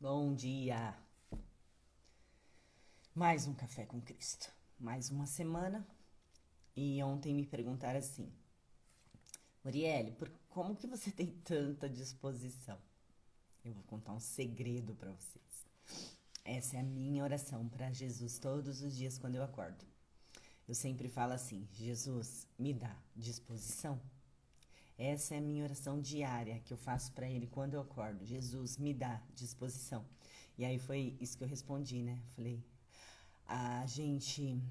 Bom dia! Mais um Café com Cristo. Mais uma semana. E ontem me perguntaram assim: Muriele, como que você tem tanta disposição? Eu vou contar um segredo para vocês. Essa é a minha oração para Jesus todos os dias quando eu acordo. Eu sempre falo assim: Jesus, me dá disposição. Essa é a minha oração diária que eu faço para Ele quando eu acordo. Jesus, me dá disposição. E aí foi isso que eu respondi, né? Falei, a gente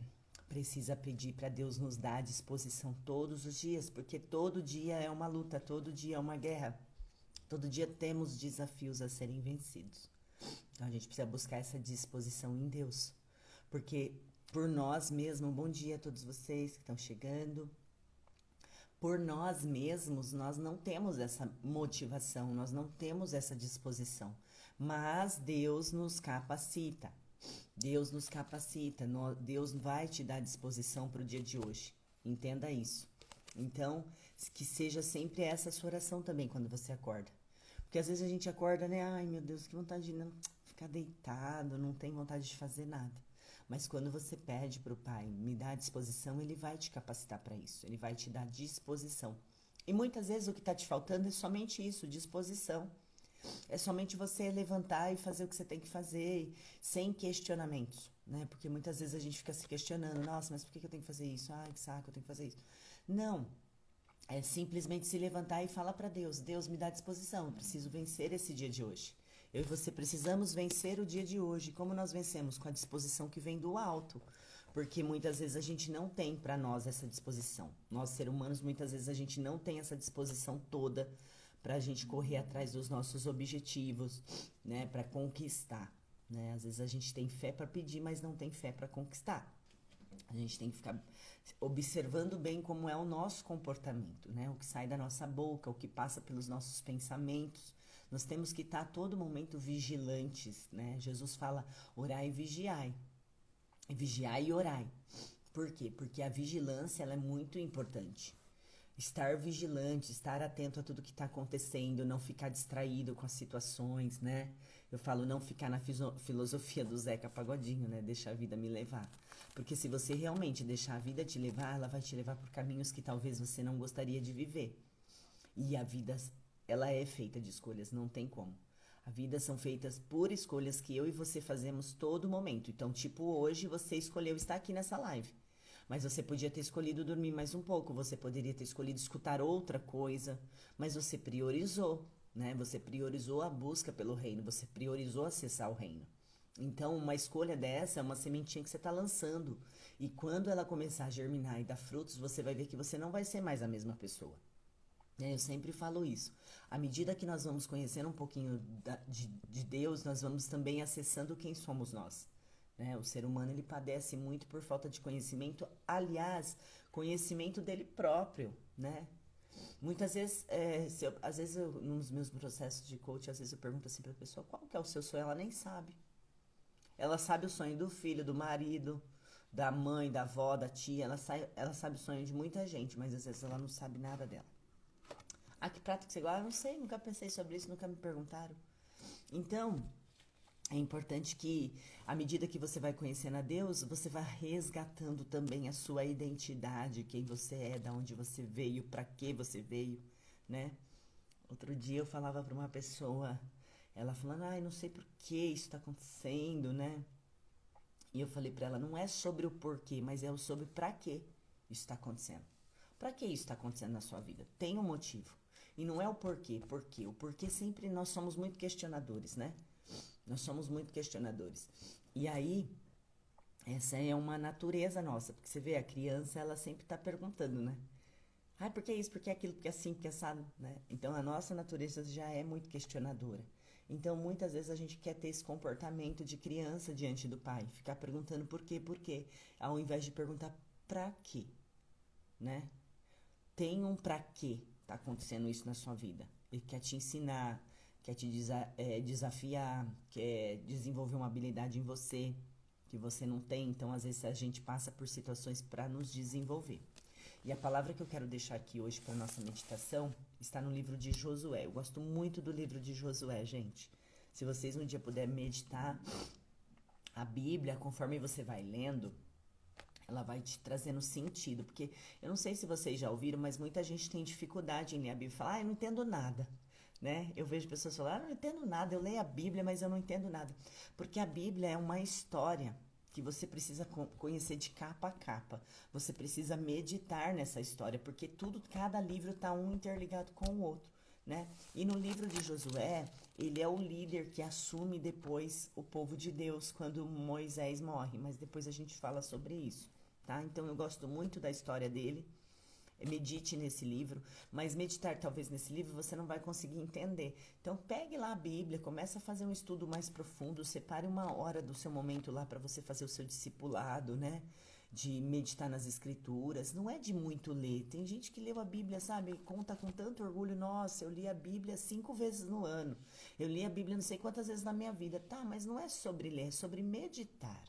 precisa pedir para Deus nos dar disposição todos os dias, porque todo dia é uma luta, todo dia é uma guerra. Todo dia temos desafios a serem vencidos. Então a gente precisa buscar essa disposição em Deus. Porque por nós mesmos, bom dia a todos vocês que estão chegando. Por nós mesmos, nós não temos essa motivação, nós não temos essa disposição. Mas Deus nos capacita. Deus nos capacita, Deus vai te dar disposição para o dia de hoje. Entenda isso. Então, que seja sempre essa a sua oração também quando você acorda. Porque às vezes a gente acorda, né? Ai, meu Deus, que vontade de não ficar deitado, não tem vontade de fazer nada. Mas quando você pede para o Pai, me dá disposição, Ele vai te capacitar para isso. Ele vai te dar disposição. E muitas vezes o que está te faltando é somente isso, disposição. É somente você levantar e fazer o que você tem que fazer, sem questionamentos, né? Porque muitas vezes a gente fica se questionando, nossa, mas por que eu tenho que fazer isso? Ai, que saco, eu tenho que fazer isso. Não, é simplesmente se levantar e falar para Deus, Deus me dá disposição, eu preciso vencer esse dia de hoje. Eu e você precisamos vencer o dia de hoje. Como nós vencemos? Com a disposição que vem do alto. Porque muitas vezes a gente não tem para nós essa disposição. Nós, seres humanos, muitas vezes a gente não tem essa disposição toda para a gente correr atrás dos nossos objetivos, né, para conquistar, né? Às vezes a gente tem fé para pedir, mas não tem fé para conquistar. A gente tem que ficar observando bem como é o nosso comportamento, né? O que sai da nossa boca, o que passa pelos nossos pensamentos. Nós temos que estar a todo momento vigilantes, né? Jesus fala, orai e vigiai. Vigiai e orai. Por quê? Porque a vigilância ela é muito importante. Estar vigilante, estar atento a tudo que está acontecendo, não ficar distraído com as situações, né? Eu falo não ficar na filosofia do Zeca Pagodinho, né? Deixar a vida me levar. Porque se você realmente deixar a vida te levar, ela vai te levar por caminhos que talvez você não gostaria de viver. E a vida, ela é feita de escolhas, não tem como. A vida são feitas por escolhas que eu e você fazemos todo momento. Então, tipo, hoje você escolheu estar aqui nessa live. Mas você podia ter escolhido dormir mais um pouco, você poderia ter escolhido escutar outra coisa, mas você priorizou, né? Você priorizou a busca pelo reino, você priorizou acessar o reino. Então, uma escolha dessa é uma sementinha que você está lançando. E quando ela começar a germinar e dar frutos, você vai ver que você não vai ser mais a mesma pessoa. Eu sempre falo isso. À medida que nós vamos conhecendo um pouquinho de Deus, nós vamos também acessando quem somos nós. Né? O ser humano ele padece muito por falta de conhecimento, aliás, conhecimento dele próprio, né? Muitas vezes, às vezes nos meus processos de coach, às vezes eu pergunto assim para a pessoa, qual que é o seu sonho? Ela nem sabe. Ela sabe o sonho do filho, do marido, da mãe, da avó, da tia, ela sabe o sonho de muita gente, mas às vezes ela não sabe nada dela. Ah, que prato que você gosta? Eu não sei, nunca pensei sobre isso, nunca me perguntaram. Então, é importante que, à medida que você vai conhecendo a Deus, você vai resgatando também a sua identidade, quem você é, da onde você veio, para que você veio, né? Outro dia eu falava para uma pessoa, ela falando, ai, não sei por que isso está acontecendo, né? E eu falei para ela, não é sobre o porquê, mas é sobre para que isso está acontecendo. Para que isso está acontecendo na sua vida? Tem um motivo. E não é o porquê, porquê. O porquê sempre nós somos muito questionadores, né? Nós somos muito questionadores. E aí, essa é uma natureza nossa, porque você vê, a criança, ela sempre está perguntando, né? Ah, por que isso, por que aquilo, por que assim, por que assado, né? Então, a nossa natureza já é muito questionadora. Então, muitas vezes a gente quer ter esse comportamento de criança diante do pai, ficar perguntando por quê, ao invés de perguntar pra quê, né? Tem um pra quê tá acontecendo isso na sua vida. Ele quer te ensinar, quer te desafiar, quer desenvolver uma habilidade em você que você não tem. Então, às vezes, a gente passa por situações para nos desenvolver. E a palavra que eu quero deixar aqui hoje para nossa meditação está no livro de Josué. Eu gosto muito do livro de Josué, gente. Se vocês um dia puderem meditar a Bíblia, conforme você vai lendo, ela vai te trazendo sentido. Porque eu não sei se vocês já ouviram, mas muita gente tem dificuldade em ler a Bíblia e fala, eu não entendo nada. Né? Eu vejo pessoas falar, eu não entendo nada, eu leio a Bíblia, mas eu não entendo nada. Porque a Bíblia é uma história que você precisa conhecer de capa a capa. Você precisa meditar nessa história, porque cada livro está um interligado com o outro, né? E no livro de Josué, ele é o líder que assume depois o povo de Deus quando Moisés morre, mas depois a gente fala sobre isso, tá? Então eu gosto muito da história dele. Medite nesse livro, mas meditar talvez nesse livro você não vai conseguir entender. Então pegue lá a Bíblia, comece a fazer um estudo mais profundo, separe uma hora do seu momento lá para você fazer o seu discipulado, né? De meditar nas escrituras. Não é de muito ler. Tem gente que leu a Bíblia, sabe? Conta com tanto orgulho. Nossa, eu li a Bíblia 5 vezes no ano. Eu li a Bíblia não sei quantas vezes na minha vida. Tá, mas não é sobre ler, é sobre meditar.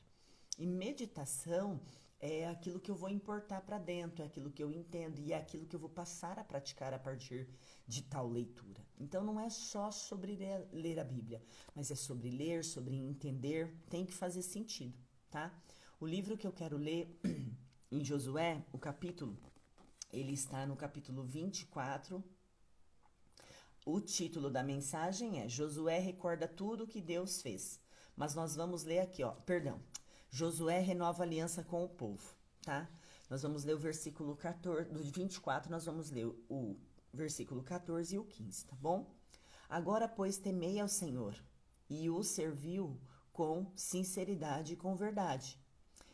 E meditação é aquilo que eu vou importar para dentro, é aquilo que eu entendo e é aquilo que eu vou passar a praticar a partir de tal leitura. Então não é só sobre ler a Bíblia, mas é sobre ler, sobre entender, tem que fazer sentido, tá? O livro que eu quero ler em Josué, o capítulo, ele está no capítulo 24. O título da mensagem é Josué recorda tudo o que Deus fez. Mas nós vamos ler aqui, ó, Josué renova aliança com o povo, tá? Nós vamos ler o versículo 14, do 24, nós vamos ler o versículo 14 e o 15, tá bom? Agora, pois, temei ao Senhor e o serviu com sinceridade e com verdade.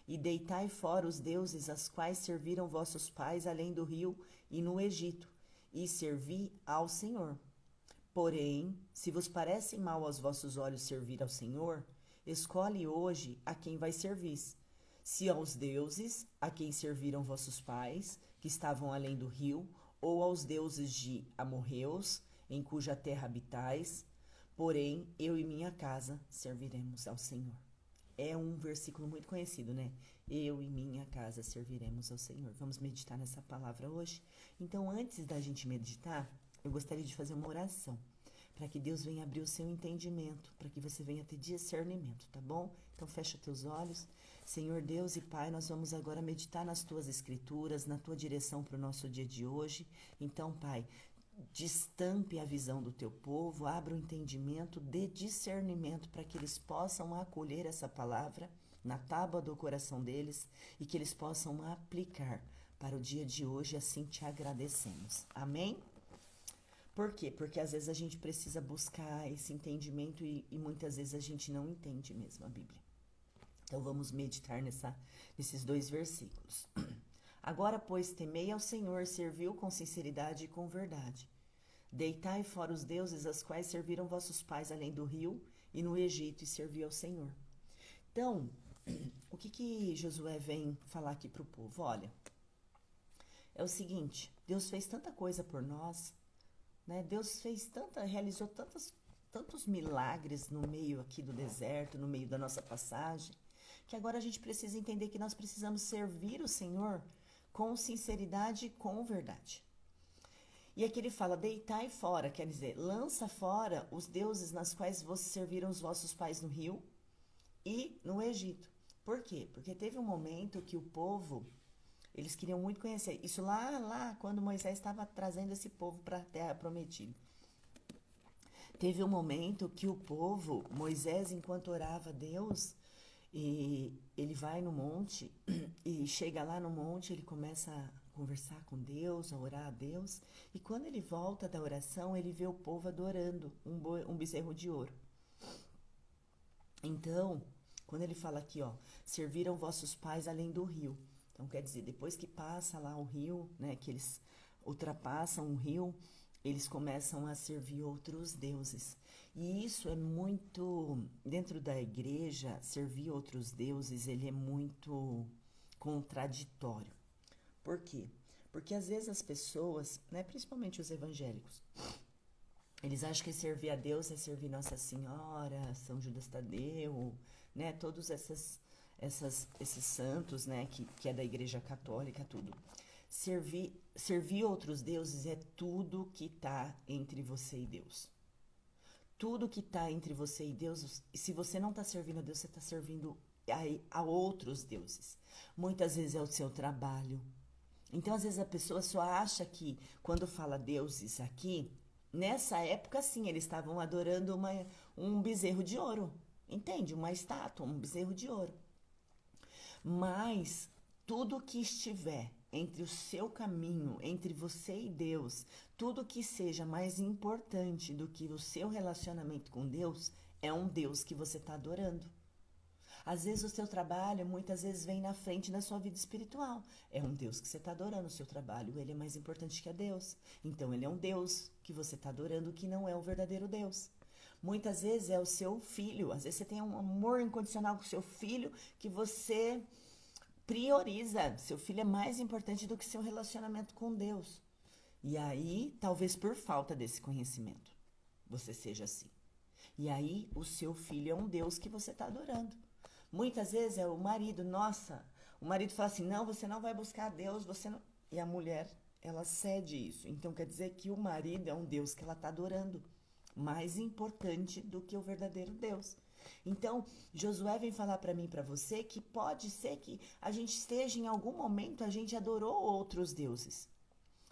E deitai fora os deuses aos quais serviram vossos pais além do rio e no Egito, e servi ao Senhor. Porém, se vos parece mal aos vossos olhos servir ao Senhor, escolhe hoje a quem vai servir. Se aos deuses a quem serviram vossos pais, que estavam além do rio, ou aos deuses de amorreus, em cuja terra habitais. Porém, eu e minha casa serviremos ao Senhor. É um versículo muito conhecido, né? Eu e minha casa serviremos ao Senhor. Vamos meditar nessa palavra hoje? Então, antes da gente meditar, eu gostaria de fazer uma oração para que Deus venha abrir o seu entendimento, para que você venha ter discernimento, tá bom? Então fecha teus olhos. Senhor Deus e Pai, nós vamos agora meditar nas tuas escrituras, na tua direção para o nosso dia de hoje. Então, Pai, destampe a visão do teu povo, abra o entendimento, dê discernimento para que eles possam acolher essa palavra na tábua do coração deles e que eles possam aplicar para o dia de hoje, assim te agradecemos. Amém? Por quê? Porque às vezes a gente precisa buscar esse entendimento e muitas vezes a gente não entende mesmo a Bíblia. Então vamos meditar nesses 2 versículos. Agora, pois, temei ao Senhor, serviu com sinceridade e com verdade. Deitai fora os deuses aos quais serviram vossos pais além do rio e no Egito e serviu ao Senhor. Então, o que Josué vem falar aqui para o povo? Olha, é o seguinte, Deus fez tanta coisa por nós, né? Deus realizou tantos milagres no meio aqui do deserto, no meio da nossa passagem, que agora a gente precisa entender que nós precisamos servir o Senhor com sinceridade e com verdade. E aqui ele fala, deitai fora, quer dizer, lança fora os deuses nas quais vocês serviram os vossos pais no rio e no Egito. Por quê? Porque teve um momento que o povo, eles queriam muito conhecer. Isso lá quando Moisés estava trazendo esse povo para a terra prometida. Teve um momento que o povo, Moisés, enquanto orava a Deus, e ele vai no monte e chega lá no monte, ele começa a conversar com Deus, a orar a Deus. E quando ele volta da oração, ele vê o povo adorando um bezerro de ouro. Então, quando ele fala aqui, ó, serviram vossos pais além do rio. Então, quer dizer, depois que passa lá o rio, né, que eles ultrapassam o rio, eles começam a servir outros deuses. E isso é muito, dentro da igreja, servir outros deuses, ele é muito contraditório. Por quê? Porque às vezes as pessoas, né, principalmente os evangélicos, eles acham que servir a Deus é servir Nossa Senhora, São Judas Tadeu, né, todos esses santos, né, que é da igreja católica, tudo. Servir outros deuses é tudo que está entre você e Deus. Tudo que está entre você e Deus, se você não está servindo a Deus, você está servindo a outros deuses. Muitas vezes é o seu trabalho. Então, às vezes, a pessoa só acha que, quando fala deuses aqui, nessa época, sim, eles estavam adorando um bezerro de ouro. Entende? Uma estátua, um bezerro de ouro. Mas tudo que estiver entre o seu caminho, entre você e Deus, tudo que seja mais importante do que o seu relacionamento com Deus, é um Deus que você está adorando. Às vezes o seu trabalho, muitas vezes, vem na frente da sua vida espiritual. É um Deus que você está adorando. O seu trabalho, ele é mais importante que a Deus. Então, ele é um Deus que você está adorando, que não é o verdadeiro Deus. Muitas vezes é o seu filho. Às vezes você tem um amor incondicional com o seu filho que você prioriza. Seu filho é mais importante do que seu relacionamento com Deus. E aí, talvez por falta desse conhecimento, você seja assim. E aí, o seu filho é um Deus que você está adorando. Muitas vezes é o marido, nossa, o marido fala assim, não, você não vai buscar Deus, você não... E a mulher, ela cede isso. Então, quer dizer que o marido é um Deus que ela está adorando, mais importante do que o verdadeiro Deus. Então, Josué vem falar para mim e para você que pode ser que a gente esteja, em algum momento, a gente adorou outros deuses.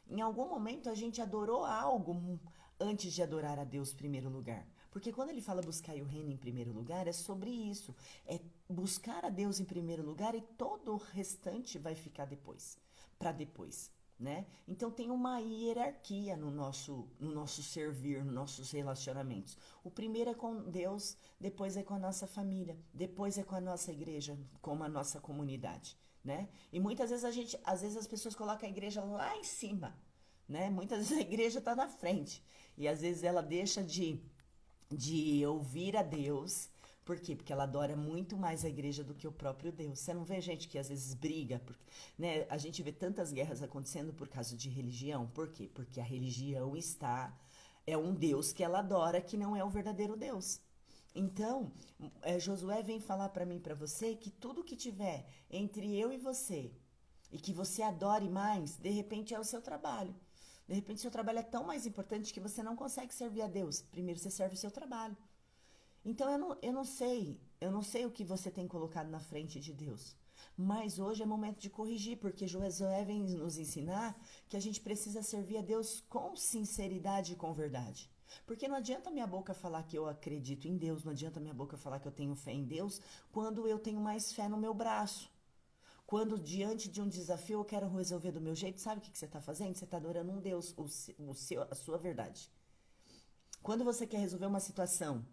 Em algum momento, a gente adorou algo antes de adorar a Deus em primeiro lugar. Porque quando ele fala buscar o reino em primeiro lugar, é sobre isso. É buscar a Deus em primeiro lugar e todo o restante vai ficar depois, para depois, né? Então tem uma hierarquia no nosso servir, nos nossos relacionamentos. O primeiro é com Deus, depois é com a nossa família, depois é com a nossa igreja, com a nossa comunidade, né? E muitas vezes às vezes as pessoas colocam a igreja lá em cima, né? Muitas vezes a igreja está na frente e às vezes ela deixa de ouvir a Deus. Por quê? Porque ela adora muito mais a igreja do que o próprio Deus. Você não vê gente que às vezes briga, porque, né? A gente vê tantas guerras acontecendo por causa de religião. Por quê? Porque a religião é um Deus que ela adora, que não é o verdadeiro Deus. Então, Josué vem falar para mim, para você, que tudo que tiver entre eu e você, e que você adore mais, de repente é o seu trabalho. De repente, seu trabalho é tão mais importante que você não consegue servir a Deus. Primeiro, você serve o seu trabalho. Então, eu não sei o que você tem colocado na frente de Deus. Mas hoje é momento de corrigir, porque Josué vem nos ensinar que a gente precisa servir a Deus com sinceridade e com verdade. Porque não adianta minha boca falar que eu acredito em Deus, não adianta minha boca falar que eu tenho fé em Deus, quando eu tenho mais fé no meu braço. Quando diante de um desafio eu quero resolver do meu jeito, sabe o que você está fazendo? Você está adorando um Deus, a sua verdade. Quando você quer resolver uma situação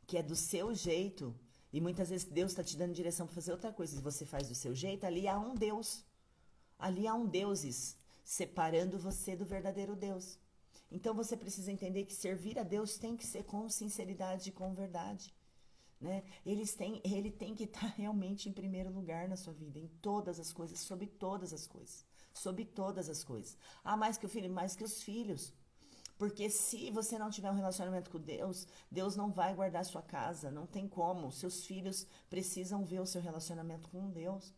que é do seu jeito, e muitas vezes Deus está te dando direção para fazer outra coisa, e você faz do seu jeito, ali há um Deus. Ali há um deuses separando você do verdadeiro Deus. Então você precisa entender que servir a Deus tem que ser com sinceridade e com verdade. Né? Ele tem que estar realmente em primeiro lugar na sua vida, em todas as coisas, sobre todas as coisas. Sobre todas as coisas. Ah, mais que o filho, mais que os filhos. Porque se você não tiver um relacionamento com Deus, Deus não vai guardar sua casa, não tem como. Seus filhos precisam ver o seu relacionamento com Deus.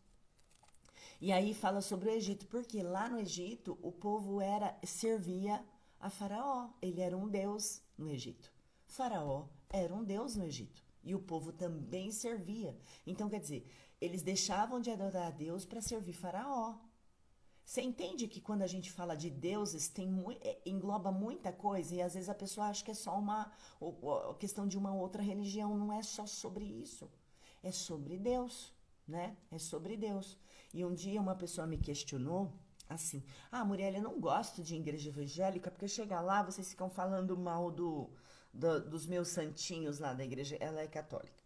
E aí fala sobre o Egito, porque lá no Egito o povo servia a Faraó. Ele era um deus no Egito. Faraó era um deus no Egito. E o povo também servia. Então, quer dizer, eles deixavam de adorar a Deus para servir Faraó. Você entende que quando a gente fala de deuses, engloba muita coisa e às vezes a pessoa acha que é só uma questão de uma outra religião. Não é só sobre isso. É sobre Deus, né? É sobre Deus. E um dia uma pessoa me questionou assim, Muriel, eu não gosto de igreja evangélica porque chega lá, vocês ficam falando mal dos meus santinhos lá da igreja, ela é católica.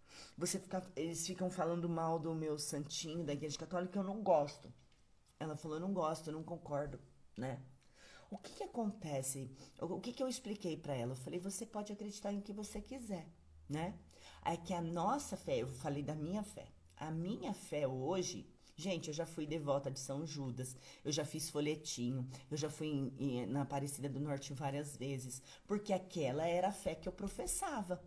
Eles ficam falando mal do meu santinho da igreja católica, eu não gosto. Ela falou, eu não gosto, eu não concordo, né? O que acontece? O que eu expliquei para ela? Eu falei, você pode acreditar em que você quiser, né? É que a nossa fé, eu falei da minha fé. A minha fé hoje, gente, eu já fui devota de São Judas, eu já fiz folhetinho, eu já fui na Aparecida do Norte várias vezes, porque aquela era a fé que eu professava.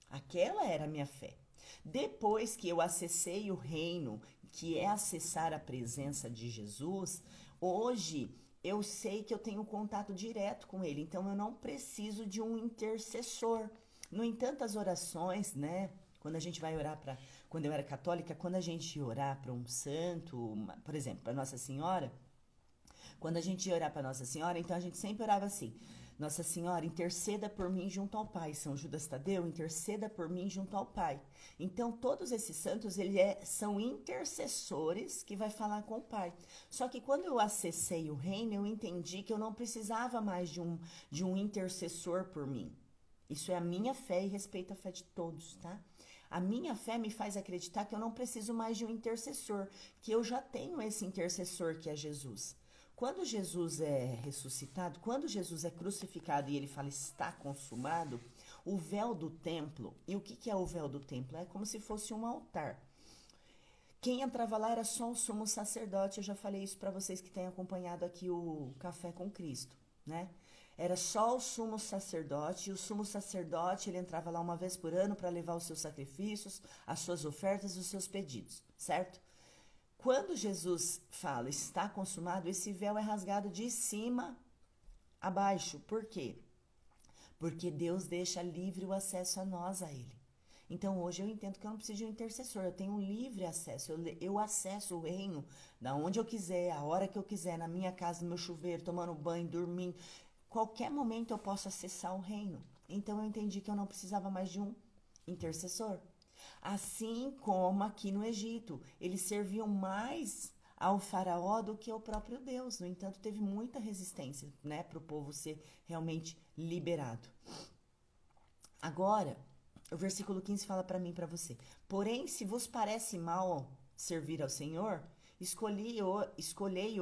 Aquela era a minha fé. Depois que eu acessei o reino, que é acessar a presença de Jesus, hoje eu sei que eu tenho contato direto com ele, então eu não preciso de um intercessor. No entanto, as orações, né? Quando a gente vai orar para, quando eu era católica, quando a gente ia orar para um santo, por exemplo, para Nossa Senhora, quando a gente ia orar para Nossa Senhora, então a gente sempre orava assim: Nossa Senhora, interceda por mim junto ao Pai. São Judas Tadeu, interceda por mim junto ao Pai. Então, todos esses santos, são intercessores que vai falar com o Pai. Só que quando eu acessei o reino, eu entendi que eu não precisava mais de um intercessor por mim. Isso é a minha fé e respeito a fé de todos, tá? A minha fé me faz acreditar que eu não preciso mais de um intercessor, que eu já tenho esse intercessor que é Jesus. Quando Jesus é ressuscitado, quando Jesus é crucificado e ele fala está consumado, o véu do templo, e o que é o véu do templo? É como se fosse um altar. Quem entrava lá era só o sumo sacerdote, eu já falei isso para vocês que têm acompanhado aqui o Café com Cristo, né? Era só o sumo sacerdote, e o sumo sacerdote ele entrava lá uma vez por ano para levar os seus sacrifícios, as suas ofertas e os seus pedidos, certo? Quando Jesus fala está consumado, esse véu é rasgado de cima a baixo. Por quê? Porque Deus deixa livre o acesso a nós, a Ele. Então hoje eu entendo que eu não preciso de um intercessor, eu tenho um livre acesso, eu acesso o reino da onde eu quiser, a hora que eu quiser, na minha casa, no meu chuveiro, tomando banho, dormindo. Qualquer momento eu posso acessar o reino. Então eu entendi que eu não precisava mais de um intercessor. Assim como aqui no Egito, eles serviam mais ao faraó do que ao próprio Deus. No entanto, teve muita resistência, né, para o povo ser realmente liberado. Agora, o versículo 15 fala para mim e para você: porém, se vos parece mal servir ao Senhor, escolhei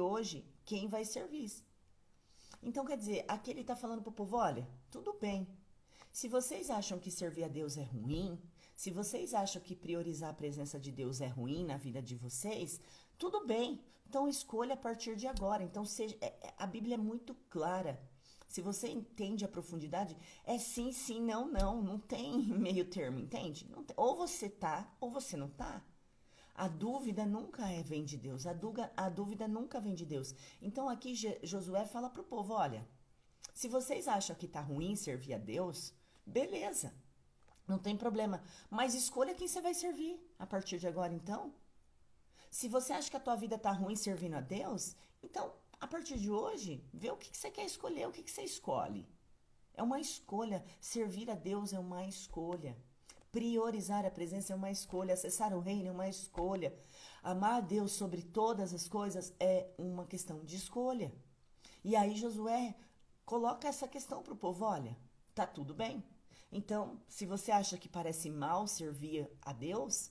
hoje quem vai servir. Então, quer dizer, aqui ele está falando para o povo: olha, tudo bem. Se vocês acham que servir a Deus é ruim, se vocês acham que priorizar a presença de Deus é ruim na vida de vocês, tudo bem. Então escolha a partir de agora. Então a Bíblia é muito clara. Se você entende a profundidade, é sim, sim, não, não. Não tem meio termo, entende? Não tem, ou você tá, ou você não tá. A dúvida nunca vem de Deus. A dúvida nunca vem de Deus. Então aqui Josué fala para o povo: olha, se vocês acham que tá ruim servir a Deus, beleza, não tem problema. Mas escolha quem você vai servir a partir de agora, então. Se você acha que a tua vida tá ruim servindo a Deus, então, a partir de hoje, vê o que você quer escolher, o que você escolhe. É uma escolha. Servir a Deus é uma escolha. Priorizar a presença é uma escolha. Acessar o reino é uma escolha. Amar a Deus sobre todas as coisas é uma questão de escolha. E aí Josué coloca essa questão para o povo: olha, tá tudo bem. Então, se você acha que parece mal servir a Deus,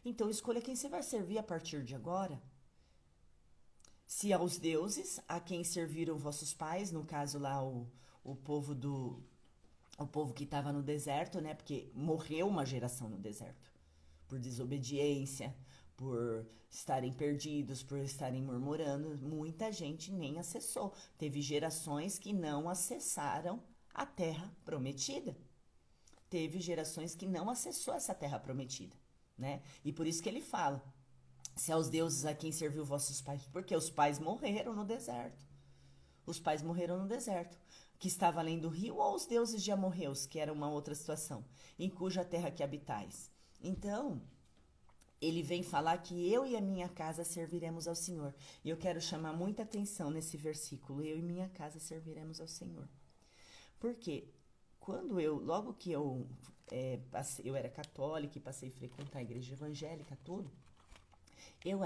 então escolha quem você vai servir a partir de agora. Se aos deuses a quem serviram vossos pais, no caso lá o povo o povo que estava no deserto, né? Porque morreu uma geração no deserto por desobediência, por estarem perdidos, por estarem murmurando. Muita gente nem acessou. Teve gerações que não acessaram a terra prometida. Teve gerações que não acessou essa terra prometida, né? E por isso que ele fala: se aos deuses a quem serviu vossos pais, porque os pais morreram no deserto. Os pais morreram no deserto, que estava além do rio, ou os deuses de amorreus, que era uma outra situação, em cuja terra que habitais. Então, ele vem falar que eu e a minha casa serviremos ao Senhor. E eu quero chamar muita atenção nesse versículo: eu e minha casa serviremos ao Senhor. Por quê? Logo que eu era católica e passei a frequentar a igreja evangélica, tudo, eu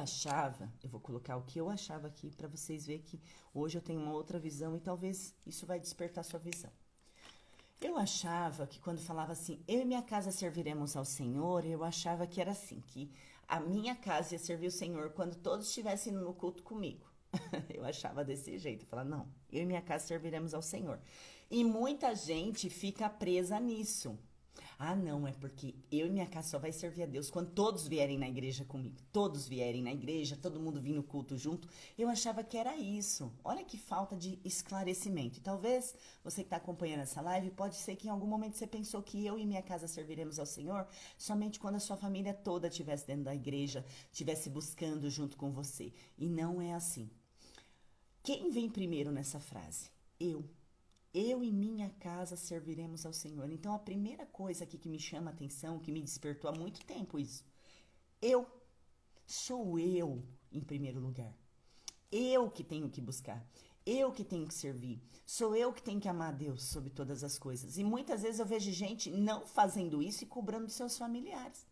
vou colocar o que eu achava aqui para vocês verem que hoje eu tenho uma outra visão e talvez isso vai despertar sua visão. Eu achava que quando falava assim, eu e minha casa serviremos ao Senhor, eu achava que era assim, que a minha casa ia servir o Senhor quando todos estivessem no culto comigo. Eu achava desse jeito, eu falava, não, eu e minha casa serviremos ao Senhor. E muita gente fica presa nisso. Ah, não, é porque eu e minha casa só vai servir a Deus quando todos vierem na igreja comigo. Todos vierem na igreja, todo mundo vir no culto junto. Eu achava que era isso. Olha que falta de esclarecimento. E talvez você que está acompanhando essa live, pode ser que em algum momento você pensou que eu e minha casa serviremos ao Senhor somente quando a sua família toda estivesse dentro da igreja, estivesse buscando junto com você. E não é assim. Quem vem primeiro nessa frase? Eu. Eu e minha casa serviremos ao Senhor. Então, a primeira coisa aqui que me chama a atenção, que me despertou há muito tempo isso. Eu, sou eu em primeiro lugar. Eu que tenho que buscar. Eu que tenho que servir. Sou eu que tenho que amar a Deus sobre todas as coisas. E muitas vezes eu vejo gente não fazendo isso e cobrando dos seus familiares.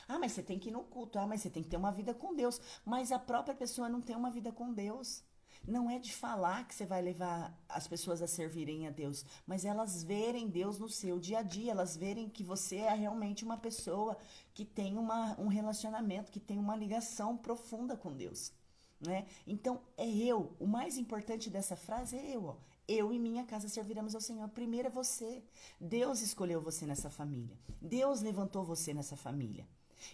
Ah, mas você tem que ir no culto. Ah, mas você tem que ter uma vida com Deus. Mas a própria pessoa não tem uma vida com Deus. Não é de falar que você vai levar as pessoas a servirem a Deus, mas elas verem Deus no seu dia a dia, elas verem que você é realmente uma pessoa que tem um relacionamento, que tem uma ligação profunda com Deus. Né? Então, é eu. O mais importante dessa frase é eu. Ó. Eu e minha casa serviremos ao Senhor. Primeiro é você. Deus escolheu você nessa família. Deus levantou você nessa família.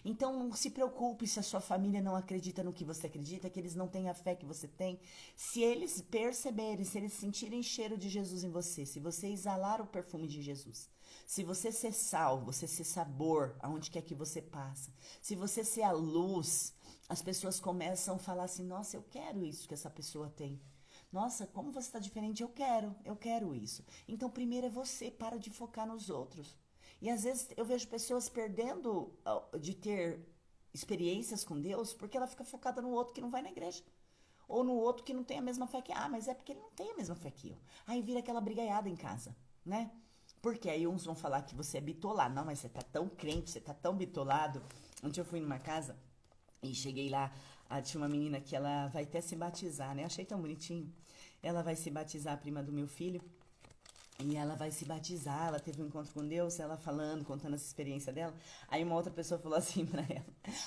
Então, não se preocupe se a sua família não acredita no que você acredita, que eles não têm a fé que você tem. Se eles perceberem, se eles sentirem cheiro de Jesus em você, se você exalar o perfume de Jesus, se você ser sal, você ser sabor aonde quer que você passa, se você ser a luz, as pessoas começam a falar assim, nossa, eu quero isso que essa pessoa tem. Nossa, como você está diferente, eu quero isso. Então, primeiro é você, para de focar nos outros. E às vezes eu vejo pessoas perdendo de ter experiências com Deus porque ela fica focada no outro que não vai na igreja. Ou no outro que não tem a mesma fé que... Ah, mas é porque ele não tem a mesma fé que eu. Aí vira aquela brigaiada em casa, né? Porque aí uns vão falar que você é bitolado. Não, mas você tá tão crente, você tá tão bitolado. Ontem eu fui numa casa e cheguei lá, tinha uma menina que ela vai até se batizar, né? Achei tão bonitinho. Ela vai se batizar, a prima do meu filho. E ela vai se batizar, ela teve um encontro com Deus, ela falando, contando essa experiência dela. Aí uma outra pessoa falou assim pra ela: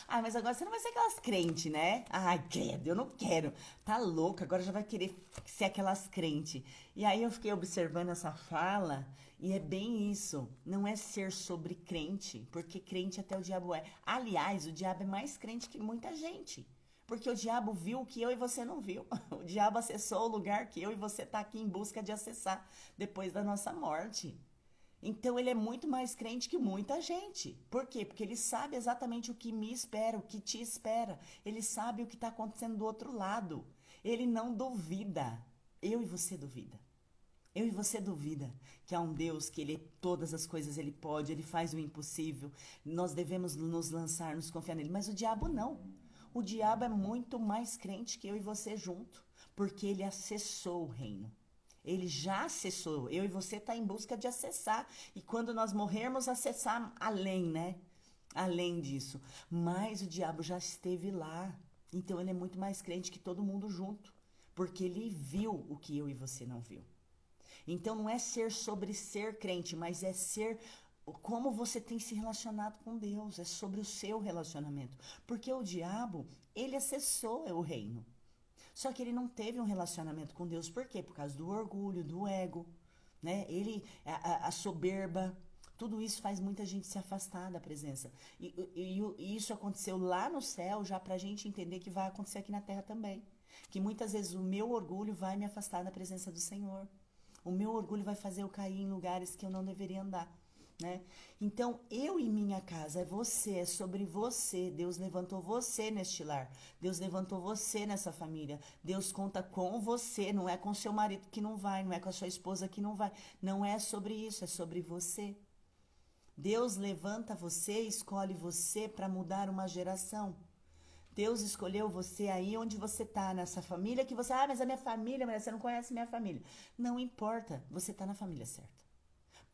Ah, mas agora você não vai ser aquelas crentes, né? Ai, credo, eu não quero. Tá louca, agora já vai querer ser aquelas crentes. E aí eu fiquei observando essa fala, e é bem isso. Não é ser sobre crente, porque crente até o diabo é. Aliás, o diabo é mais crente que muita gente. Porque o diabo viu o que eu e você não viu. O diabo acessou o lugar que eu e você está aqui em busca de acessar depois da nossa morte. Então ele é muito mais crente que muita gente. Por quê? Porque ele sabe exatamente o que me espera, o que te espera. Ele sabe o que está acontecendo do outro lado. Ele não duvida. Eu e você duvida. Eu e você duvida que há um Deus que ele todas as coisas ele pode, ele faz o impossível. Nós devemos nos lançar, nos confiar nele, mas o diabo não. O diabo é muito mais crente que eu e você junto, porque ele acessou o reino. Ele já acessou. Eu e você tá em busca de acessar. E quando nós morrermos, acessar além, né? Além disso. Mas o diabo já esteve lá. Então ele é muito mais crente que todo mundo junto. Porque ele viu o que eu e você não viu. Então não é ser sobre ser crente, mas é ser como você tem se relacionado com Deus, é sobre o seu relacionamento. Porque o diabo, ele acessou o reino. Só que ele não teve um relacionamento com Deus. Por quê? Por causa do orgulho, do ego, né? A soberba, tudo isso faz muita gente se afastar da presença. E isso aconteceu lá no céu, já pra gente entender que vai acontecer aqui na terra também. Que muitas vezes o meu orgulho vai me afastar da presença do Senhor. O meu orgulho vai fazer eu cair em lugares que eu não deveria andar. Né? Então, eu e minha casa, é você, é sobre você. Deus levantou você neste lar. Deus levantou você nessa família. Deus conta com você, não é com seu marido que não vai, não é com a sua esposa que não vai. Não é sobre isso, é sobre você. Deus levanta você, escolhe você para mudar uma geração. Deus escolheu você aí onde você está, nessa família que você... Ah, mas a minha família, mas você não conhece minha família. Não importa, você está na família certa.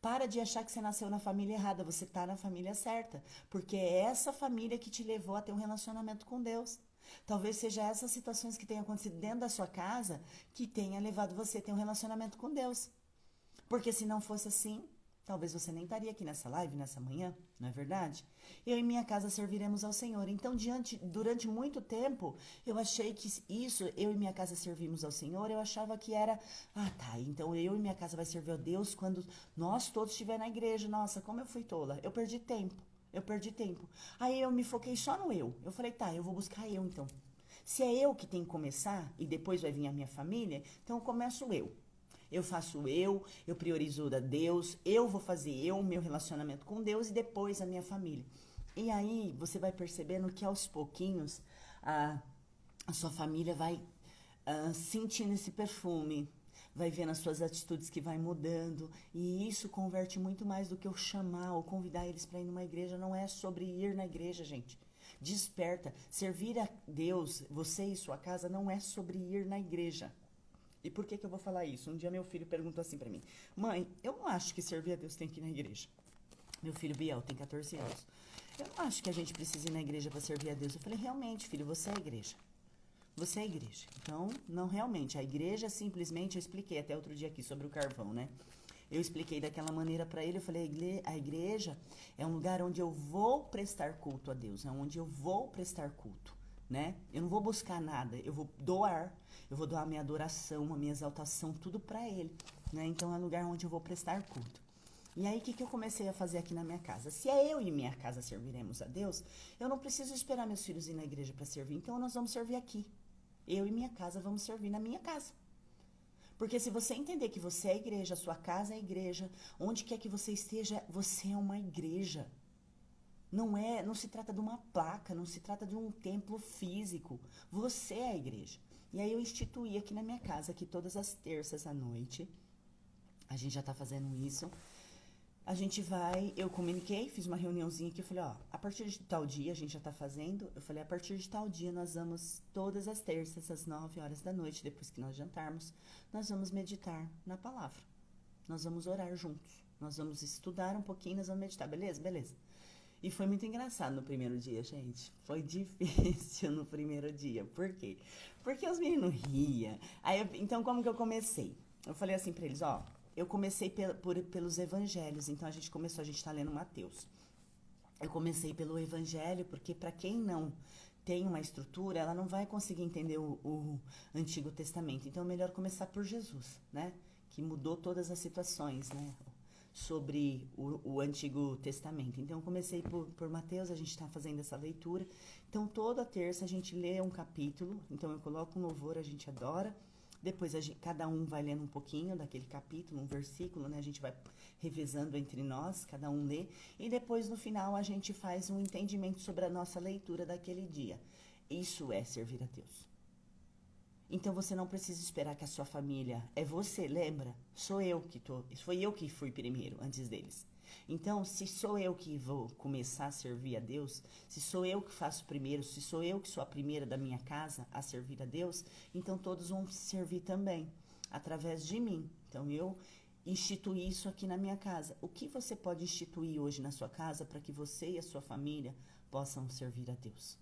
Para de achar que você nasceu na família errada, você está na família certa. Porque é essa família que te levou a ter um relacionamento com Deus. Talvez seja essas situações que tenham acontecido dentro da sua casa que tenha levado você a ter um relacionamento com Deus. Porque se não fosse assim, talvez você nem estaria aqui nessa live, nessa manhã, não é verdade? Eu e minha casa serviremos ao Senhor. Então, durante muito tempo, eu achei que isso, eu e minha casa servimos ao Senhor, eu achava que era, então eu e minha casa vai servir a Deus quando nós todos estivermos na igreja. Nossa, como eu fui tola. Eu perdi tempo. Aí eu me foquei só no eu. Eu falei, eu vou buscar eu então. Se é eu que tenho que começar e depois vai vir a minha família, então eu começo eu. Eu faço eu priorizo a Deus, eu vou fazer o meu relacionamento com Deus e depois a minha família. E aí você vai percebendo que aos pouquinhos a sua família vai sentindo esse perfume, vai ver nas suas atitudes que vai mudando, e isso converte muito mais do que eu chamar ou convidar eles para ir numa igreja. Não é sobre ir na igreja, gente. Desperta. Servir a Deus, você e sua casa, não é sobre ir na igreja. E por que eu vou falar isso? Um dia meu filho perguntou assim para mim: mãe, eu não acho que servir a Deus tem que ir na igreja. Meu filho Biel tem 14 anos. Eu não acho que a gente precisa ir na igreja para servir a Deus. Eu falei: realmente, filho, você é a igreja. Você é a igreja. Então, não realmente. A igreja simplesmente, eu expliquei até outro dia aqui sobre o carvão, né? Eu expliquei daquela maneira para ele. Eu falei: a igreja é um lugar onde eu vou prestar culto a Deus. É onde eu vou prestar culto, né? Eu não vou buscar nada. Eu vou doar. Eu vou doar minha adoração, a minha exaltação, tudo para ele, né? Então, é um lugar onde eu vou prestar culto. E aí, o que eu comecei a fazer aqui na minha casa? Se é eu e minha casa serviremos a Deus, eu não preciso esperar meus filhos ir na igreja para servir. Então, nós vamos servir aqui. Eu e minha casa vamos servir na minha casa. Porque se você entender que você é a igreja, a sua casa é a igreja, onde quer que você esteja, você é uma igreja. Não se trata de uma placa, não se trata de um templo físico. Você é a igreja. E aí eu instituí aqui na minha casa que todas as terças à noite, a gente já está fazendo isso, a gente vai, eu comuniquei, fiz uma reuniãozinha aqui, eu falei: ó, a partir de tal dia, a gente já tá fazendo, eu falei: a partir de tal dia nós vamos, todas as terças, às 9 horas da noite, depois que nós jantarmos, nós vamos meditar na palavra. Nós vamos orar juntos, nós vamos estudar um pouquinho, nós vamos meditar, beleza? Beleza. E foi muito engraçado no primeiro dia, gente. Foi difícil no primeiro dia. Por quê? Porque os meninos riam. Então, como que eu comecei? Eu falei assim pra eles: ó, eu comecei pelos evangelhos. Então, a gente tá lendo Mateus. Eu comecei pelo evangelho, porque para quem não tem uma estrutura, ela não vai conseguir entender o Antigo Testamento. Então, é melhor começar por Jesus, né? Que mudou todas as situações, né? Sobre o Antigo Testamento. Então, eu comecei por Mateus, a gente está fazendo essa leitura. Então, toda terça a gente lê um capítulo. Então, eu coloco um louvor, a gente adora. Depois, cada um vai lendo um pouquinho daquele capítulo, um versículo, né? A gente vai revezando entre nós, cada um lê. E depois, no final, a gente faz um entendimento sobre a nossa leitura daquele dia. Isso é servir a Deus. Então, você não precisa esperar que a sua família... É você, lembra? Foi eu que fui primeiro, antes deles. Então, se sou eu que vou começar a servir a Deus, se sou eu que faço primeiro, se sou eu que sou a primeira da minha casa a servir a Deus, então todos vão servir também, através de mim. Então, eu instituí isso aqui na minha casa. O que você pode instituir hoje na sua casa para que você e a sua família possam servir a Deus?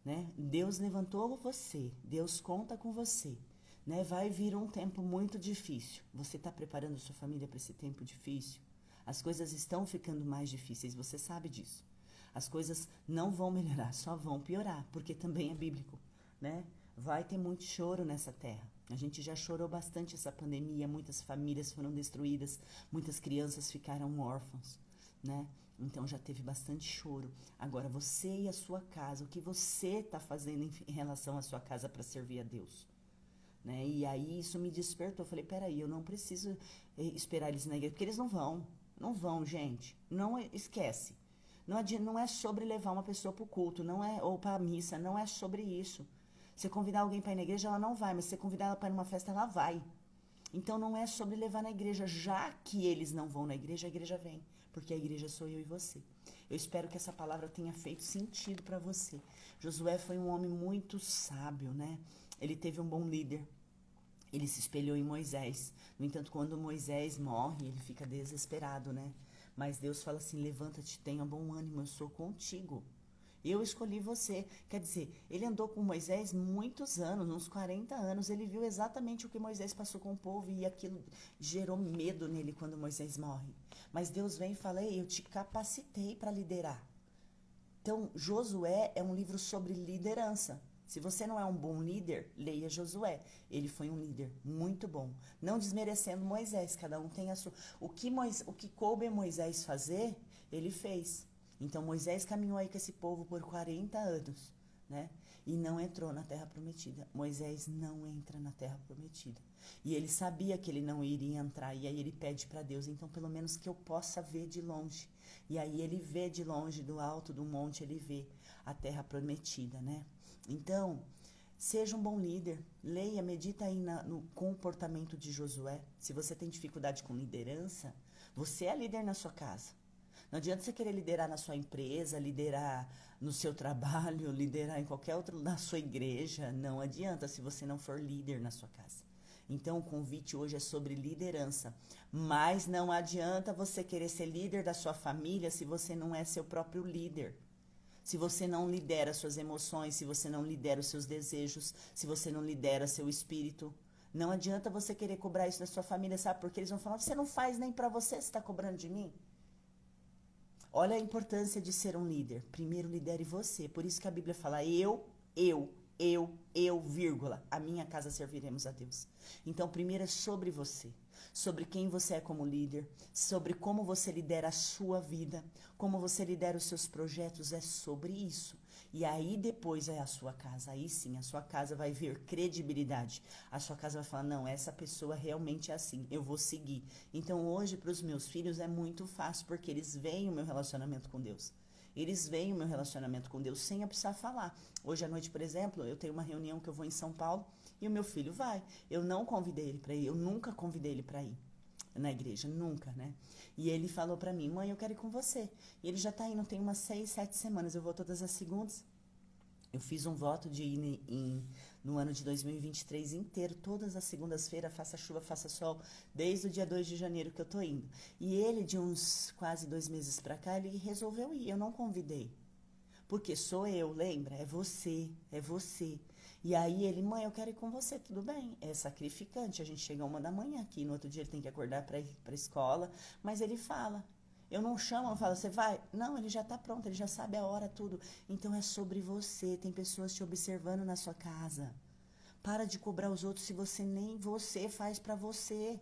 Né? Deus levantou você, Deus conta com você, né? Vai vir um tempo muito difícil. Você está preparando sua família para esse tempo difícil? As coisas estão ficando mais difíceis, você sabe disso. As coisas não vão melhorar, só vão piorar, porque também é bíblico, né? Vai ter muito choro nessa terra. A gente já chorou bastante essa pandemia, muitas famílias foram destruídas, muitas crianças ficaram órfãos, né? Então já teve bastante choro. Agora, você e a sua casa, o que você está fazendo em relação à sua casa para servir a Deus? Né? E aí isso me despertou. Eu falei: peraí, eu não preciso esperar eles na igreja, porque eles não vão. Não vão, gente. Não esquece. Não é sobre levar uma pessoa para o culto, ou para a missa, não é sobre isso. Se convidar alguém para ir na igreja, ela não vai, mas se convidar ela para ir numa festa, ela vai. Então não é sobre levar na igreja, já que eles não vão na igreja, a igreja vem. Porque a igreja sou eu e você. Eu espero que essa palavra tenha feito sentido para você. Josué foi um homem muito sábio, né? Ele teve um bom líder. Ele se espelhou em Moisés. No entanto, quando Moisés morre, ele fica desesperado, né? Mas Deus fala assim: levanta-te, tenha bom ânimo, eu sou contigo. Eu escolhi você. Quer dizer, ele andou com Moisés muitos anos, uns 40 anos. Ele viu exatamente o que Moisés passou com o povo e aquilo gerou medo nele quando Moisés morre. Mas Deus vem e fala: ei, eu te capacitei para liderar. Então, Josué é um livro sobre liderança. Se você não é um bom líder, leia Josué. Ele foi um líder muito bom. Não desmerecendo Moisés, cada um tem a sua... O que coube a Moisés fazer, ele fez. Então, Moisés caminhou aí com esse povo por 40 anos, né? E não entrou na Terra Prometida. Moisés não entra na Terra Prometida. E ele sabia que ele não iria entrar. E aí ele pede para Deus: então, pelo menos que eu possa ver de longe. E aí ele vê de longe, do alto do monte, ele vê a Terra Prometida, né? Então, Seja um bom líder. Leia, medita aí no comportamento de Josué. Se você tem dificuldade com liderança, você é líder na sua casa. Não adianta você querer liderar na sua empresa, liderar no seu trabalho, liderar em qualquer outro, na sua igreja. Não adianta se você não for líder na sua casa. Então o convite hoje é sobre liderança. Mas não adianta você querer ser líder da sua família se você não é seu próprio líder. Se você não lidera suas emoções, se você não lidera os seus desejos, se você não lidera seu espírito, não adianta você querer cobrar isso da sua família, sabe? Porque eles vão falar, você não faz nem pra você, você está cobrando de mim? Olha a importância de ser um líder. Primeiro lidere você. Por isso que a Bíblia fala, vírgula, a minha casa serviremos a Deus. Então, primeiro é sobre você, sobre quem você é como líder, sobre como você lidera a sua vida, como você lidera os seus projetos, é sobre isso. E aí depois é a sua casa, aí sim, a sua casa vai ver credibilidade. A sua casa vai falar, não, essa pessoa realmente é assim, eu vou seguir. Então hoje para os meus filhos é muito fácil, porque eles veem o meu relacionamento com Deus. Eles veem o meu relacionamento com Deus sem eu precisar falar. Hoje à noite, por exemplo, eu tenho uma reunião que eu vou em São Paulo e o meu filho vai. Eu não convidei ele para ir, eu nunca convidei ele para ir na igreja, nunca, né? E ele falou para mim, mãe, eu quero ir com você. E ele já tá indo, tem umas 6, 7 semanas, eu vou todas as segundas. Eu fiz um voto de ir no ano de 2023 inteiro, todas as segundas-feiras, faça chuva, faça sol, desde o dia 2 de janeiro que eu tô indo. E ele, de uns quase 2 meses pra cá, ele resolveu ir, eu não convidei. Porque sou eu, lembra? É você, é você. E aí ele, mãe, eu quero ir com você, tudo bem. É sacrificante, a gente chega 1 da manhã aqui, no outro dia ele tem que acordar para ir para a escola, mas ele fala. Eu não chamo, eu falo, você vai? Não, ele já tá pronto, ele já sabe a hora, tudo. Então é sobre você, tem pessoas te observando na sua casa. Para de cobrar os outros se você nem você faz para você.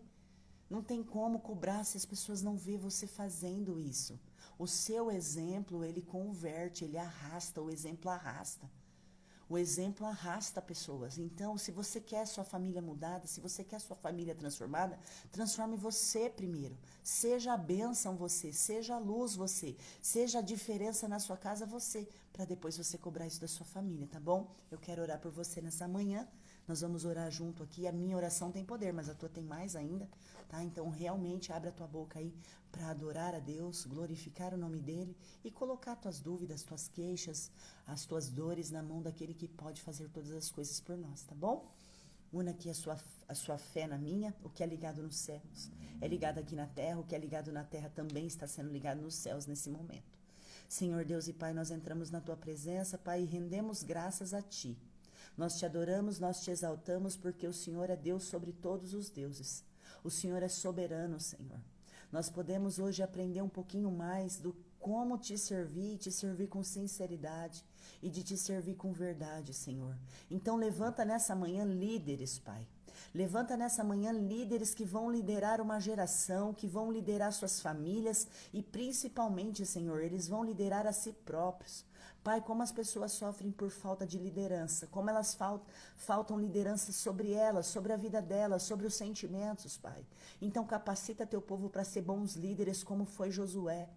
Não tem como cobrar se as pessoas não vê você fazendo isso. O seu exemplo, ele converte, ele arrasta, o exemplo arrasta. O exemplo arrasta pessoas. Então, se você quer sua família mudada, se você quer sua família transformada, transforme você primeiro. Seja a bênção você, seja a luz você, seja a diferença na sua casa você, para depois você cobrar isso da sua família, tá bom? Eu quero orar por você nessa manhã. Nós vamos orar junto aqui. A minha oração tem poder, mas a tua tem mais ainda, tá? Então, realmente, abre a tua boca aí para adorar a Deus, glorificar o nome dEle e colocar tuas dúvidas, tuas queixas, as tuas dores na mão daquele que pode fazer todas as coisas por nós, tá bom? Una aqui a sua fé na minha, o que é ligado nos céus é ligado aqui na terra, o que é ligado na terra também está sendo ligado nos céus nesse momento. Senhor Deus e Pai, nós entramos na tua presença, Pai, e rendemos graças a Ti. Nós te adoramos, nós te exaltamos, porque o Senhor é Deus sobre todos os deuses. O Senhor é soberano, Senhor. Nós podemos hoje aprender um pouquinho mais do como te servir com sinceridade e de te servir com verdade, Senhor. Então levanta nessa manhã líderes, Pai. Levanta nessa manhã líderes que vão liderar uma geração, que vão liderar suas famílias e principalmente, Senhor, eles vão liderar a si próprios. Pai, como as pessoas sofrem por falta de liderança, como elas faltam liderança sobre elas, sobre a vida delas, sobre os sentimentos, Pai. Então capacita teu povo para ser bons líderes como foi Josué.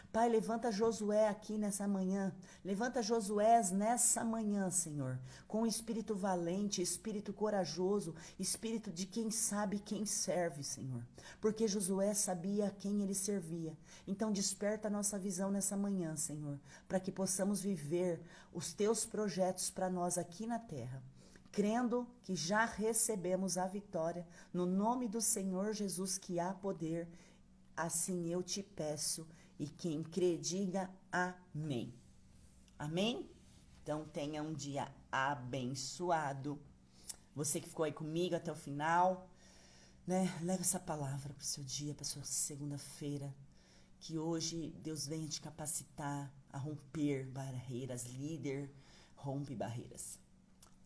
Pai, levanta Josué aqui nessa manhã. Levanta Josué nessa manhã, Senhor. Com espírito valente, espírito corajoso, espírito de quem sabe quem serve, Senhor. Porque Josué sabia a quem ele servia. Então desperta a nossa visão nessa manhã, Senhor, para que possamos viver os teus projetos para nós aqui na terra. Crendo que já recebemos a vitória, no nome do Senhor Jesus, que há poder. Assim eu te peço. E quem crê, diga amém. Amém? Então tenha um dia abençoado. Você que ficou aí comigo até o final, né? Leva essa palavra para o seu dia, para a sua segunda-feira. Que hoje Deus venha te capacitar a romper barreiras. Líder rompe barreiras.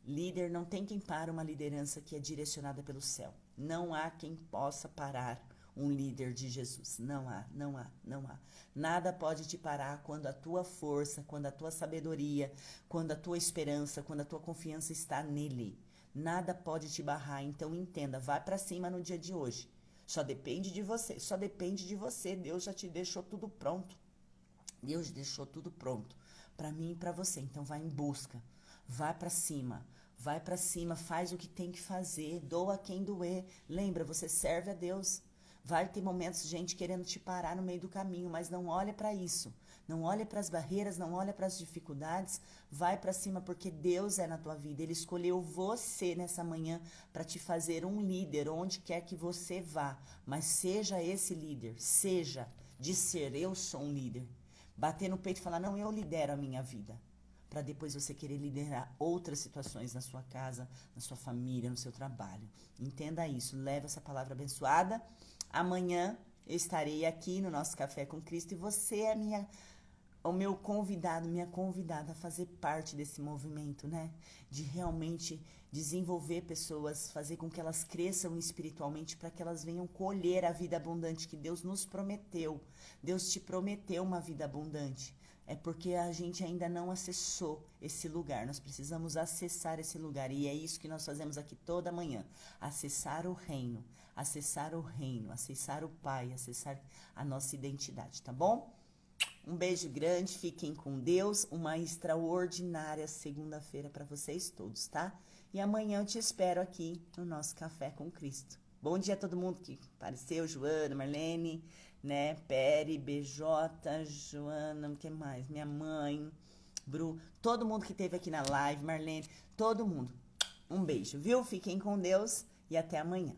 Líder não tem quem para uma liderança que é direcionada pelo céu. Não há quem possa parar um líder de Jesus. Não há, não há, não há. Nada pode te parar quando a tua força, quando a tua sabedoria, quando a tua esperança, quando a tua confiança está nele. Nada pode te barrar. Então entenda, vai para cima no dia de hoje. Só depende de você, só depende de você. Deus já te deixou tudo pronto. Deus deixou tudo pronto para mim e para você. Então vai em busca, vai para cima, Vai pra cima, faz o que tem que fazer, doa quem doer. Lembra, você serve a Deus. Vai ter momentos, gente, querendo te parar no meio do caminho, mas não olha para isso. Não olha para as barreiras, não olha para as dificuldades. Vai para cima porque Deus é na tua vida. Ele escolheu você nessa manhã para te fazer um líder onde quer que você vá. Mas seja esse líder, seja de ser, eu sou um líder. Bater no peito e falar, não, eu lidero a minha vida. Para depois você querer liderar outras situações na sua casa, na sua família, no seu trabalho. Entenda isso, leve essa palavra abençoada. Amanhã eu estarei aqui no nosso Café com Cristo e você é o meu convidado, minha convidada a fazer parte desse movimento, né? De realmente desenvolver pessoas, fazer com que elas cresçam espiritualmente para que elas venham colher a vida abundante que Deus nos prometeu. Deus te prometeu uma vida abundante. É porque a gente ainda não acessou esse lugar. Nós precisamos acessar esse lugar. E é isso que nós fazemos aqui toda manhã. Acessar o reino, acessar o reino, acessar o Pai, acessar a nossa identidade, tá bom? Um beijo grande, fiquem com Deus. Uma extraordinária segunda-feira para vocês todos, tá? E amanhã eu te espero aqui no nosso Café com Cristo. Bom dia a todo mundo que apareceu, Joana, Marlene, né, Peri, BJ, Joana, o que mais? Minha mãe, Bru, todo mundo que esteve aqui na live, Marlene, todo mundo. Um beijo, viu? Fiquem com Deus e até amanhã.